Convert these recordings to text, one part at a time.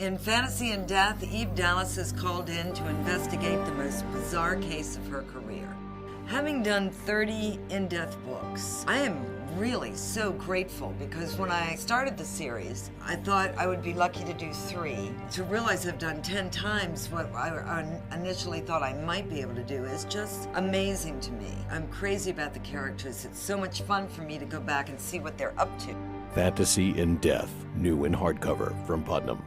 In Fantasy and Death, Eve Dallas is called in to investigate the most bizarre case of her career. Having done 30 in-depth books, I am really so grateful because when I started the series, I thought I would be lucky to do 3. To realize I've done 10 times what I initially thought I might be able to do is just amazing to me. I'm crazy about the characters. It's so much fun for me to go back and see what they're up to. Fantasy in Death, new in hardcover from Putnam.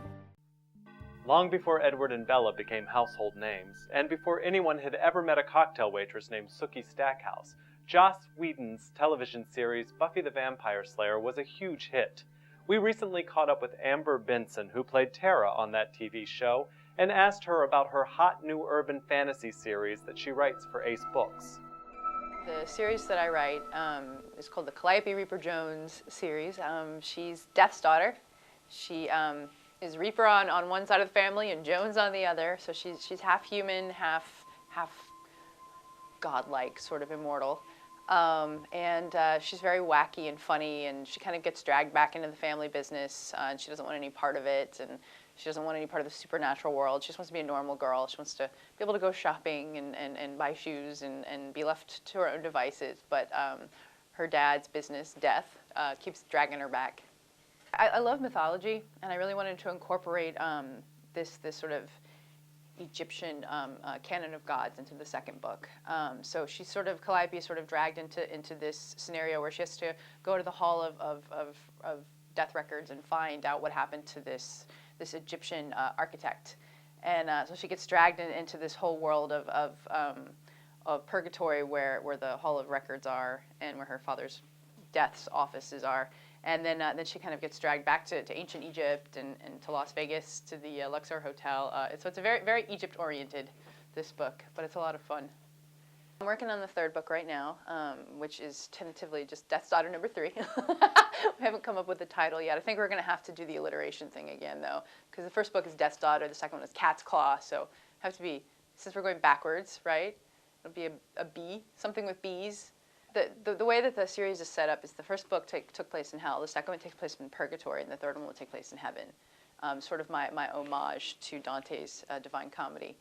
Long before Edward and Bella became household names, and before anyone had ever met a cocktail waitress named Sookie Stackhouse, Joss Whedon's television series Buffy the Vampire Slayer was a huge hit. We recently caught up with Amber Benson, who played Tara on that TV show, and asked her about her hot new urban fantasy series that she writes for Ace Books. The series that I write is called the Calliope Reaper Jones series. She's Death's daughter. She is Reaper on one side of the family and Jones on the other. So she's half human, half godlike, sort of immortal. She's very wacky and funny, and she kind of gets dragged back into the family business, and she doesn't want any part of it, and she doesn't want any part of the supernatural world. She just wants to be a normal girl. She wants to be able to go shopping and buy shoes and be left to her own devices. But her dad's business, Death, keeps dragging her back. I love mythology, and I really wanted to incorporate this sort of Egyptian canon of gods into the second book. So she's Calliope is sort of dragged into this scenario where she has to go to the Hall of Death Records and find out what happened to this Egyptian architect. And so she gets dragged into this whole world of purgatory where the Hall of Records are and where her father's Death's offices are. And then she kind of gets dragged back to ancient Egypt and to Las Vegas, to the Luxor Hotel. So it's a very, very Egypt-oriented, this book, but it's a lot of fun. I'm working on the third book right now, which is tentatively just Death's Daughter number 3. We haven't come up with a title yet. I think we're going to have to do the alliteration thing again, though, because the first book is Death's Daughter, the second one is Cat's Claw, so have to be, since we're going backwards, right? It'll be a bee, something with bees. The way that the series is set up is the first book took place in hell, the second one takes place in purgatory, and the third one will take place in heaven. Sort of my homage to Dante's Divine Comedy.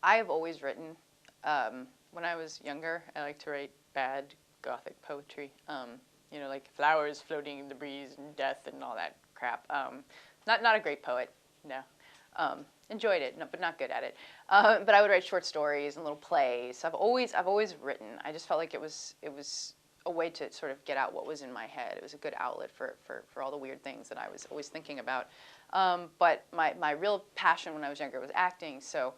I have always written. When I was younger, I liked to write bad Gothic poetry. Like flowers floating in the breeze and death and all that crap. Not a great poet, no. Enjoyed it, but not good at it. But I would write short stories and little plays. I've always written. I just felt like it was a way to sort of get out what was in my head. It was a good outlet for all the weird things that I was always thinking about. But my real passion when I was younger was acting. So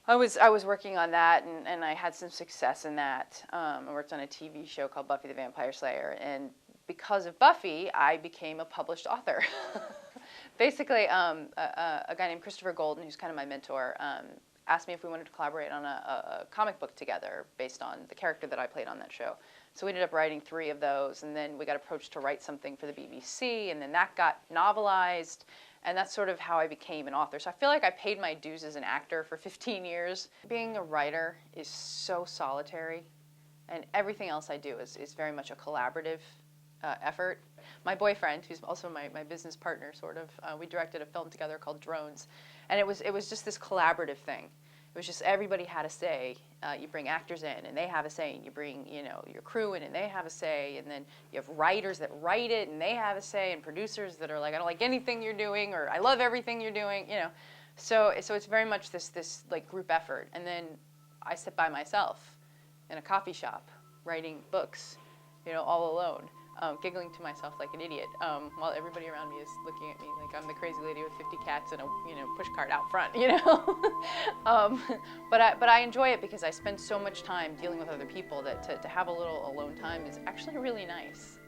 I was working on that, and I had some success in that. I worked on a TV show called Buffy the Vampire Slayer, and because of Buffy, I became a published author. Basically, a guy named Christopher Golden, who's kind of my mentor, asked me if we wanted to collaborate on a comic book together based on the character that I played on that show. So we ended up writing 3 of those, and then we got approached to write something for the BBC, and then that got novelized, and that's sort of how I became an author. So I feel like I paid my dues as an actor for 15 years. Being a writer is so solitary, and everything else I do is very much a collaborative effort. My boyfriend, who's also my business partner, sort of, we directed a film together called Drones, and it was just this collaborative thing. It was just everybody had a say. You bring actors in, and they have a say, and you bring your crew in, and they have a say, and then you have writers that write it, and they have a say, and producers that are like, I don't like anything you're doing, or I love everything you're doing, So it's very much this like group effort, and then I sit by myself in a coffee shop writing books, all alone. Giggling to myself like an idiot, while everybody around me is looking at me like I'm the crazy lady with 50 cats and a push cart out front, But I enjoy it because I spend so much time dealing with other people that to have a little alone time is actually really nice.